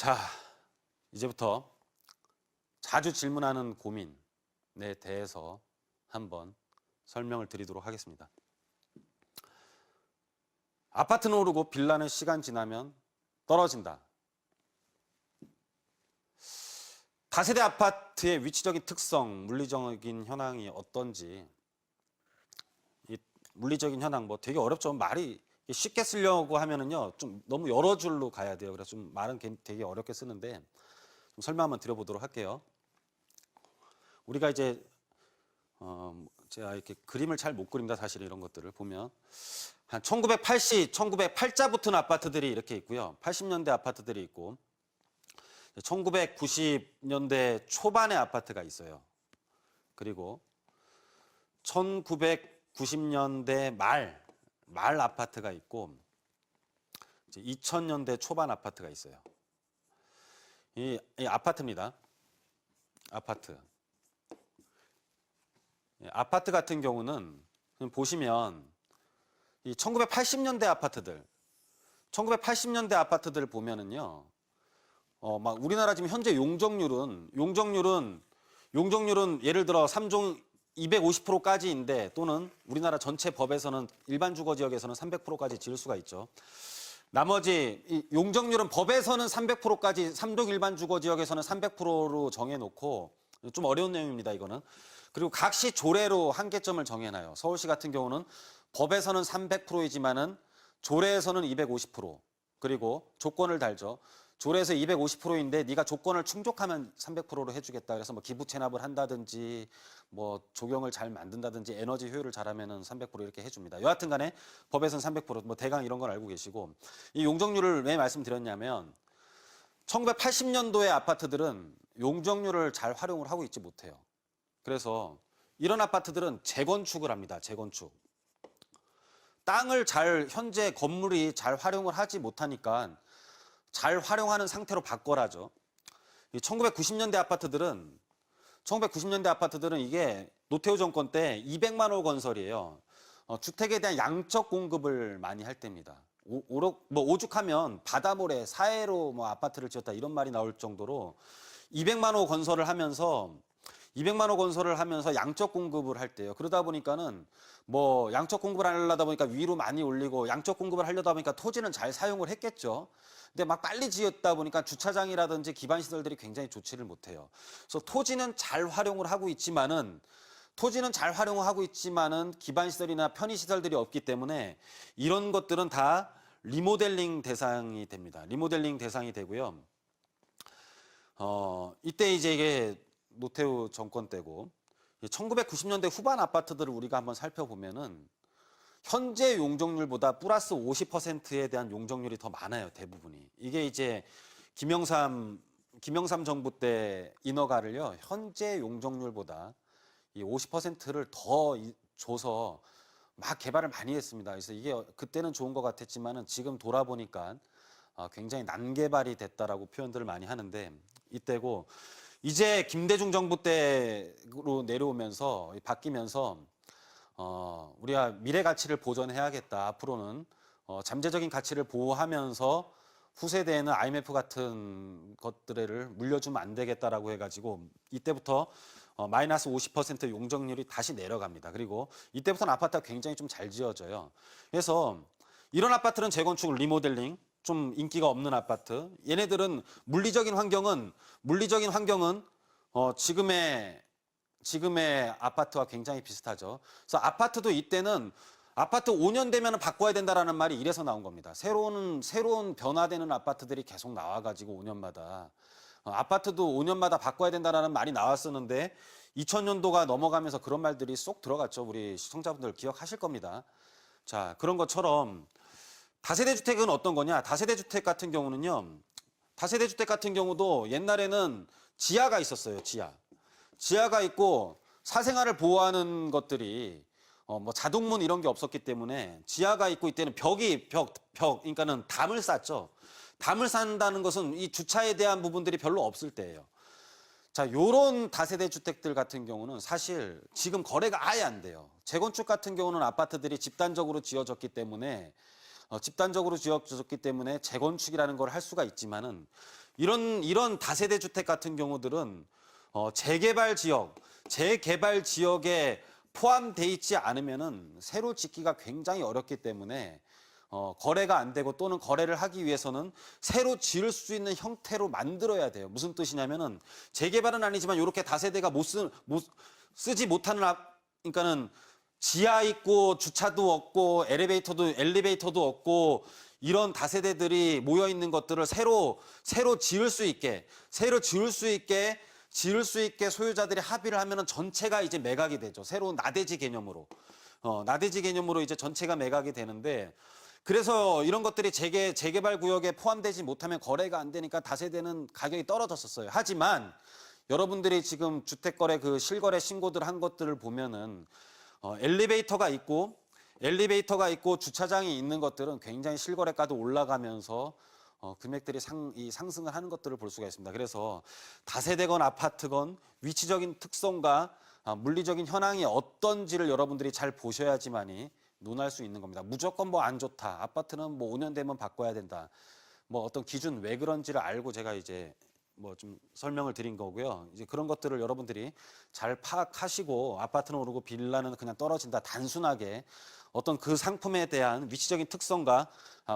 자, 이제부터 자주 질문하는 고민에 대해서 한번 설명을 드리도록 하겠습니다. 아파트는 오르고 빌라는 시간 지나면 떨어진다. 다세대 아파트의 위치적인 특성, 물리적인 현황이 어떤지, 이 물리적인 현황 뭐 되게 어렵죠. 말이 쉽게 쓰려고 하면은요 좀 너무 여러 줄로 가야 돼요. 그래서 좀 말은 되게 어렵게 쓰는데 좀 설명 한번 드려보도록 할게요. 우리가 이제 제가 이렇게 그림을 잘 못 그립니다. 사실 이런 것들을 보면 한 1908자 붙은 아파트들이 이렇게 있고요. 80년대 아파트들이 있고 1990년대 초반의 아파트가 있어요. 그리고 1990년대 말 아파트가 있고 이제 2000년대 초반 아파트가 있어요. 이 아파트입니다. 아파트. 아파트 같은 경우는 보시면 이 1980년대 아파트들 보면은요, 막 우리나라 지금 현재 용적률은 예를 들어 3종 250%까지인데 또는 우리나라 전체 법에서는 일반 주거 지역에서는 300%까지 지을 수가 있죠. 나머지 이 용적률은 법에서는 300%까지 3종 일반 주거 지역에서는 300%로 정해놓고 좀 어려운 내용입니다. 이거는. 그리고 각시 조례로 한계점을 정해놔요. 서울시 같은 경우는 법에서는 300%이지만은 조례에서는 250%. 그리고 조건을 달죠. 조례에서 250%인데 네가 조건을 충족하면 300%로 해주겠다. 그래서 뭐 기부 체납을 한다든지 뭐 조경을 잘 만든다든지 에너지 효율을 잘하면은 300% 이렇게 해줍니다. 여하튼 간에 법에서는 300%뭐 대강 이런 걸 알고 계시고 이 용적률을 왜 말씀드렸냐면 1980년도의 아파트들은 용적률을 잘 활용을 하고 있지 못해요. 그래서 이런 아파트들은 재건축을 합니다. 재건축. 땅을 현재 건물이 잘 활용을 하지 못하니까 잘 활용하는 상태로 바꿔라죠. 1990년대 아파트들은 이게 노태우 정권 때 200만 호 건설이에요. 주택에 대한 양적 공급을 많이 할 때입니다. 오죽하면 바다모래 사해로 뭐 아파트를 지었다 이런 말이 나올 정도로 200만 호 건설을 하면서 양적 공급을 할 때요. 그러다 보니까는 뭐 양적 공급을 하려다 보니까 위로 많이 올리고 양적 공급을 하려다 보니까 토지는 잘 사용을 했겠죠. 근데 막 빨리 지었다 보니까 주차장이라든지 기반 시설들이 굉장히 좋지를 못해요. 그래서 토지는 잘 활용을 하고 있지만은 기반 시설이나 편의 시설들이 없기 때문에 이런 것들은 다 리모델링 대상이 됩니다. 리모델링 대상이 되고요. 이때 이제 이게 노태우 정권 때고 1990년대 후반 아파트들을 우리가 한번 살펴보면은 현재 용적률보다 플러스 50%에 대한 용적률이 더 많아요. 대부분이. 이게 이제 김영삼 정부 때 인허가를요. 현재 용적률보다 이 50%를 더 줘서 막 개발을 많이 했습니다. 그래서 이게 그때는 좋은 것 같았지만은 지금 돌아보니까 굉장히 난개발이 됐다라고 표현들을 많이 하는데 이때고 이제 김대중 정부 때로 내려오면서 바뀌면서 우리가 미래 가치를 보존해야겠다. 앞으로는 잠재적인 가치를 보호하면서 후세대에는 IMF 같은 것들을 물려주면 안 되겠다라고 해가지고 이때부터 마이너스 50% 용적률이 다시 내려갑니다. 그리고 이때부터는 아파트가 굉장히 좀 잘 지어져요. 그래서 이런 아파트는 재건축, 리모델링, 좀 인기가 없는 아파트. 얘네들은 물리적인 환경은 지금의 아파트와 굉장히 비슷하죠. 그래서 아파트도 이때는 아파트 5년 되면 바꿔야 된다라는 말이 이래서 나온 겁니다. 새로운 변화되는 아파트들이 계속 나와가지고 5년마다 아파트도 5년마다 바꿔야 된다라는 말이 나왔었는데 2000년도가 넘어가면서 그런 말들이 쏙 들어갔죠. 우리 시청자분들 기억하실 겁니다. 자, 그런 것처럼 다세대 주택은 어떤 거냐? 다세대 주택 같은 경우도 옛날에는 지하가 있었어요. 지하가 있고 사생활을 보호하는 것들이 뭐 자동문 이런 게 없었기 때문에 지하가 있고 이때는 그러니까는 담을 쌌죠. 담을 쌓는다는 것은 이 주차에 대한 부분들이 별로 없을 때예요. 자, 요런 다세대 주택들 같은 경우는 사실 지금 거래가 아예 안 돼요. 재건축 같은 경우는 아파트들이 집단적으로 지어졌기 때문에 재건축이라는 걸 할 수가 있지만은 이런 다세대 주택 같은 경우들은 재개발 지역에 포함돼 있지 않으면은 새로 짓기가 굉장히 어렵기 때문에 거래가 안 되고 또는 거래를 하기 위해서는 새로 지을 수 있는 형태로 만들어야 돼요. 무슨 뜻이냐면은 재개발은 아니지만 이렇게 다세대가 쓰지 못하는 그러니까는 지하 있고 주차도 없고 엘리베이터도 없고 이런 다세대들이 모여 있는 것들을 새로 지을 수 있게 소유자들이 합의를 하면은 전체가 이제 매각이 되죠. 새로운 나대지 개념으로 이제 전체가 매각이 되는데, 그래서 이런 것들이 재개발 구역에 포함되지 못하면 거래가 안 되니까 다세대는 가격이 떨어졌었어요. 하지만 여러분들이 지금 주택거래 그 실거래 신고들 한 것들을 보면은 엘리베이터가 있고 주차장이 있는 것들은 굉장히 실거래가도 올라가면서 금액들이 상승을 하는 것들을 볼 수가 있습니다. 그래서 다세대건 아파트건 위치적인 특성과 물리적인 현황이 어떤지를 여러분들이 잘 보셔야지만이 논할 수 있는 겁니다. 무조건 뭐 안 좋다, 아파트는 뭐 5년 되면 바꿔야 된다, 뭐 어떤 기준 왜 그런지를 알고 제가 이제 뭐 좀 설명을 드린 거고요. 이제 그런 것들을 여러분들이 잘 파악하시고, 아파트는 오르고 빌라는 그냥 떨어진다, 단순하게 어떤 그 상품에 대한 위치적인 특성과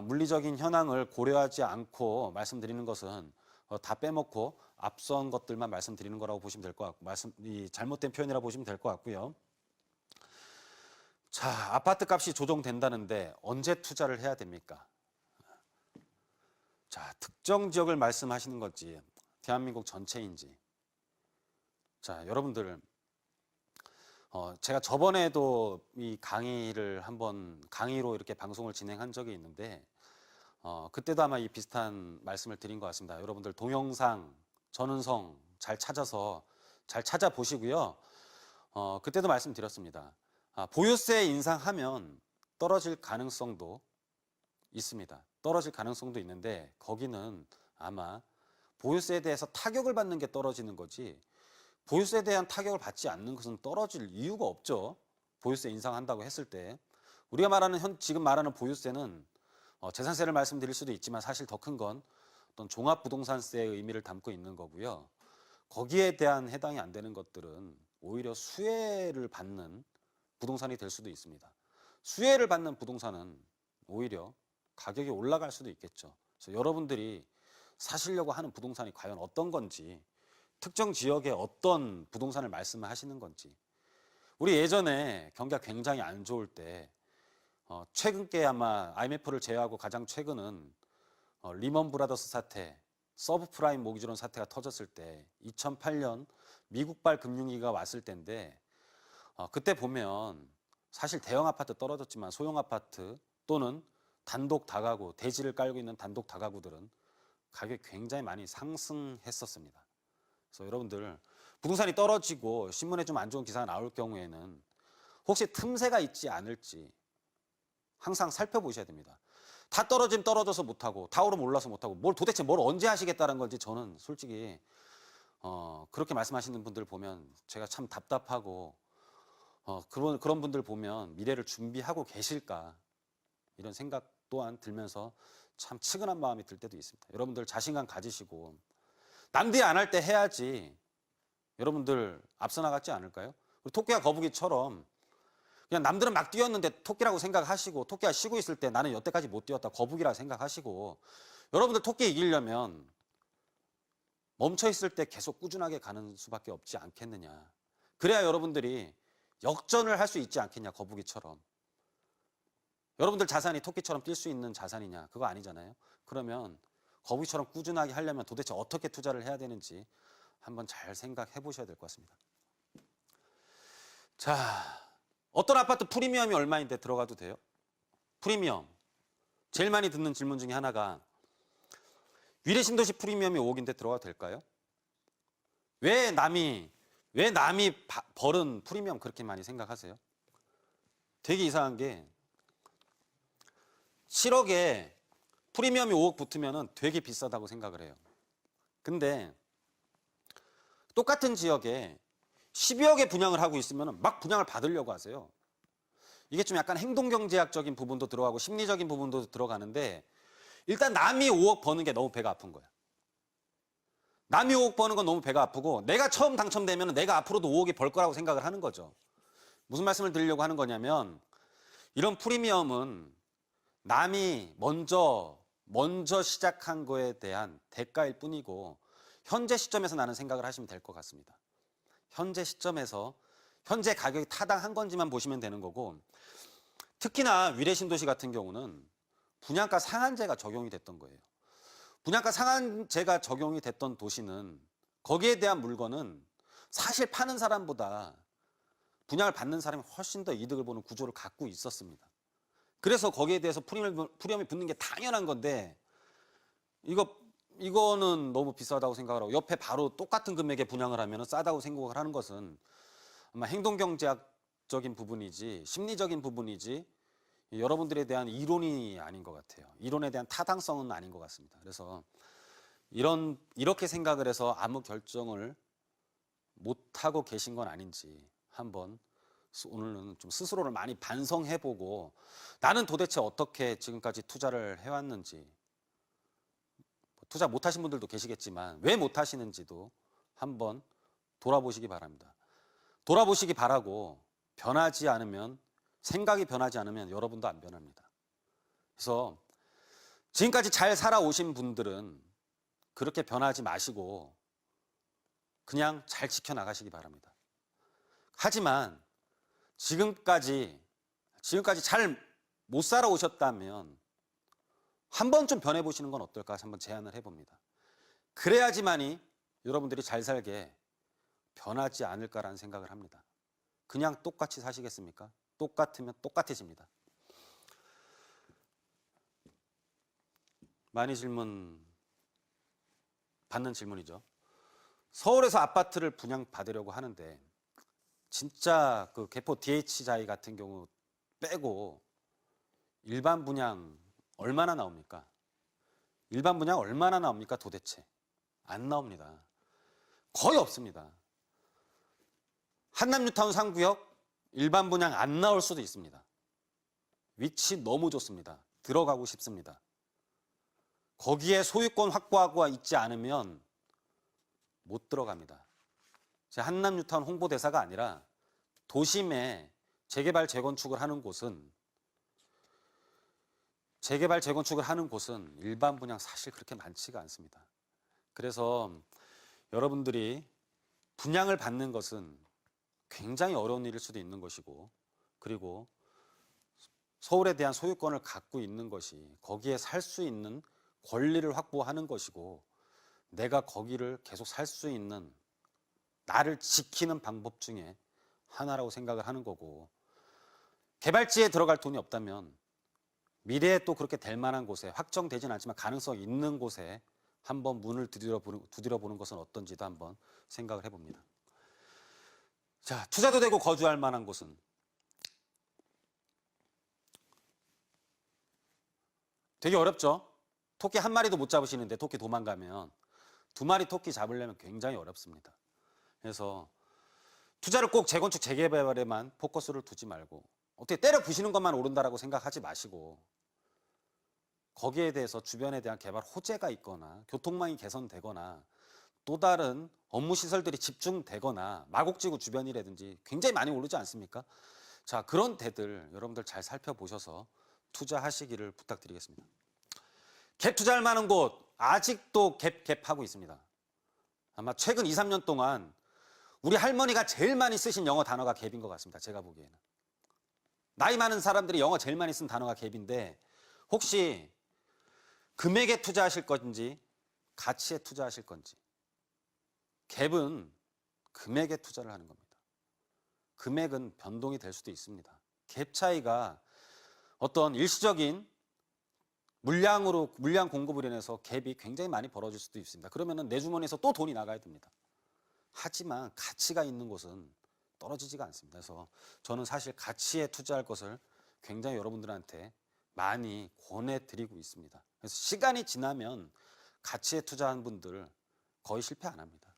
물리적인 현황을 고려하지 않고 말씀드리는 것은 다 빼먹고 앞선 것들만 말씀드리는 거라고 보시면 될 것 같고, 잘못된 표현이라고 보시면 될 것 같고요. 자, 아파트 값이 조정된다는데 언제 투자를 해야 됩니까? 자, 특정 지역을 말씀하시는 건지 대한민국 전체인지. 자, 여러분들, 제가 저번에도 이 강의로 이렇게 방송을 진행한 적이 있는데, 그때도 아마 이 비슷한 말씀을 드린 것 같습니다. 여러분들 동영상, 전은성 잘 찾아보시고요. 그때도 말씀드렸습니다. 보유세 인상하면 떨어질 가능성도 있습니다. 떨어질 가능성도 있는데, 거기는 아마 보유세에 대해서 타격을 받는 게 떨어지는 거지, 보유세에 대한 타격을 받지 않는 것은 떨어질 이유가 없죠. 보유세 인상한다고 했을 때 우리가 지금 말하는 보유세는 재산세를 말씀드릴 수도 있지만 사실 더 큰 건 어떤 종합부동산세의 의미를 담고 있는 거고요. 거기에 대한 해당이 안 되는 것들은 오히려 수혜를 받는 부동산이 될 수도 있습니다. 수혜를 받는 부동산은 오히려 가격이 올라갈 수도 있겠죠. 그래서 여러분들이 사시려고 하는 부동산이 과연 어떤 건지, 특정 지역의 어떤 부동산을 말씀을 하시는 건지. 우리 예전에 경기가 굉장히 안 좋을 때, 최근께 아마 IMF를 제외하고 가장 최근은 리먼 브라더스 사태, 서브프라임 모기지론 사태가 터졌을 때 2008년 미국발 금융위기가 왔을 때인데, 그때 보면 사실 대형 아파트 떨어졌지만 소형 아파트 또는 단독 다가구, 대지를 깔고 있는 단독 다가구들은 가격이 굉장히 많이 상승했었습니다. 그래서 여러분들, 부동산이 떨어지고 신문에 좀 안 좋은 기사가 나올 경우에는 혹시 틈새가 있지 않을지 항상 살펴보셔야 됩니다. 다 떨어지면 떨어져서 못하고, 다 오르면 올라서 못하고, 도대체 뭘 언제 하시겠다는 건지 저는 솔직히 그렇게 말씀하시는 분들 보면 제가 참 답답하고, 그런 분들 보면 미래를 준비하고 계실까 이런 생각 또한 들면서 참 측은한 마음이 들 때도 있습니다. 여러분들 자신감 가지시고 남들이 안 할 때 해야지 여러분들 앞서 나갔지 않을까요? 토끼와 거북이처럼 그냥 남들은 막 뛰었는데 토끼라고 생각하시고, 토끼가 쉬고 있을 때 나는 여태까지 못 뛰었다, 거북이라고 생각하시고, 여러분들 토끼 이기려면 멈춰 있을 때 계속 꾸준하게 가는 수밖에 없지 않겠느냐. 그래야 여러분들이 역전을 할 수 있지 않겠냐, 거북이처럼. 여러분들 자산이 토끼처럼 뛸 수 있는 자산이냐? 그거 아니잖아요. 그러면 거북이처럼 꾸준하게 하려면 도대체 어떻게 투자를 해야 되는지 한번 잘 생각해 보셔야 될 것 같습니다. 자, 어떤 아파트 프리미엄이 얼마인데 들어가도 돼요? 프리미엄. 제일 많이 듣는 질문 중에 하나가 위례신도시 프리미엄이 5억인데 들어가도 될까요? 왜 남이 벌은 프리미엄 그렇게 많이 생각하세요? 되게 이상한 게 7억에 프리미엄이 5억 붙으면 되게 비싸다고 생각을 해요. 근데 똑같은 지역에 12억에 분양을 하고 있으면 막 분양을 받으려고 하세요. 이게 좀 약간 행동경제학적인 부분도 들어가고 심리적인 부분도 들어가는데, 일단 남이 5억 버는 게 너무 배가 아픈 거야. 남이 5억 버는 건 너무 배가 아프고 내가 처음 당첨되면 내가 앞으로도 5억이 벌 거라고 생각을 하는 거죠. 무슨 말씀을 드리려고 하는 거냐면 이런 프리미엄은 남이 먼저 시작한 거에 대한 대가일 뿐이고 현재 시점에서 나는 생각을 하시면 될 것 같습니다. 현재 시점에서 현재 가격이 타당한 건지만 보시면 되는 거고 특히나 위례신도시 같은 경우는 분양가 상한제가 적용이 됐던 거예요. 분양가 상한제가 적용이 됐던 도시는 거기에 대한 물건은 사실 파는 사람보다 분양을 받는 사람이 훨씬 더 이득을 보는 구조를 갖고 있었습니다. 그래서 거기에 대해서 프리미엄이 붙는 게 당연한 건데 이거는 너무 비싸다고 생각을 하고 옆에 바로 똑같은 금액에 분양을 하면 싸다고 생각을 하는 것은 아마 행동경제학적인 부분이지 심리적인 부분이지 여러분들에 대한 이론이 아닌 것 같아요. 이론에 대한 타당성은 아닌 것 같습니다. 그래서 이렇게 생각을 해서 아무 결정을 못하고 계신 건 아닌지 한번 오늘은 좀 스스로를 많이 반성해보고 나는 도대체 어떻게 지금까지 투자를 해왔는지 투자 못하신 분들도 계시겠지만 왜 못하시는지도 한번 돌아보시기 바랍니다. 돌아보시기 바라고 변하지 않으면 생각이 변하지 않으면 여러분도 안 변합니다. 그래서 지금까지 잘 살아오신 분들은 그렇게 변하지 마시고 그냥 잘 지켜나가시기 바랍니다. 하지만 지금까지 잘 못 살아오셨다면 한번 좀 변해보시는 건 어떨까 한번 제안을 해봅니다. 그래야지만이 여러분들이 잘 살게 변하지 않을까라는 생각을 합니다. 그냥 똑같이 사시겠습니까? 똑같으면 똑같아집니다. 많이 받는 질문이죠. 서울에서 아파트를 분양받으려고 하는데 진짜 그 개포 DH자이 같은 경우 빼고 일반 분양 얼마나 나옵니까? 일반 분양 얼마나 나옵니까 도대체? 안 나옵니다. 거의 없습니다. 한남 뉴타운 3구역 일반 분양 안 나올 수도 있습니다. 위치 너무 좋습니다. 들어가고 싶습니다. 거기에 소유권 확보하고 있지 않으면 못 들어갑니다. 제가 한남 뉴타운 홍보대사가 아니라 도심에 재개발 재건축을 하는 곳은 일반 분양 사실 그렇게 많지가 않습니다. 그래서 여러분들이 분양을 받는 것은 굉장히 어려운 일일 수도 있는 것이고 그리고 서울에 대한 소유권을 갖고 있는 것이 거기에 살 수 있는 권리를 확보하는 것이고 내가 거기를 계속 살 수 있는 나를 지키는 방법 중에 하나라고 생각을 하는 거고 개발지에 들어갈 돈이 없다면 미래에 또 그렇게 될 만한 곳에 확정되진 않지만 가능성이 있는 곳에 한번 문을 두드려 보는 것은 어떤지도 한번 생각을 해봅니다. 자, 투자도 되고 거주할 만한 곳은 되게 어렵죠. 토끼 한 마리도 못 잡으시는데 토끼 도망가면 2마리 토끼 잡으려면 굉장히 어렵습니다. 그래서 투자를 꼭 재건축 재개발에만 포커스를 두지 말고 어떻게 때려 부시는 것만 오른다라고 생각하지 마시고 거기에 대해서 주변에 대한 개발 호재가 있거나 교통망이 개선되거나 또 다른 업무 시설들이 집중되거나 마곡지구 주변이라든지 굉장히 많이 오르지 않습니까? 자, 그런 데들 여러분들 잘 살펴보셔서 투자하시기를 부탁드리겠습니다. 갭 투자할 만한 곳 아직도 갭하고 있습니다. 아마 최근 2, 3년 동안 우리 할머니가 제일 많이 쓰신 영어 단어가 갭인 것 같습니다. 제가 보기에는. 나이 많은 사람들이 영어 제일 많이 쓴 단어가 갭인데 혹시 금액에 투자하실 건지 가치에 투자하실 건지 갭은 금액에 투자를 하는 겁니다. 금액은 변동이 될 수도 있습니다. 갭 차이가 어떤 일시적인 물량 공급으로 인해서 갭이 굉장히 많이 벌어질 수도 있습니다. 그러면 내 주머니에서 또 돈이 나가야 됩니다. 하지만 가치가 있는 곳은 떨어지지가 않습니다. 그래서 저는 사실 가치에 투자할 것을 굉장히 여러분들한테 많이 권해드리고 있습니다. 그래서 시간이 지나면 가치에 투자한 분들 거의 실패 안 합니다.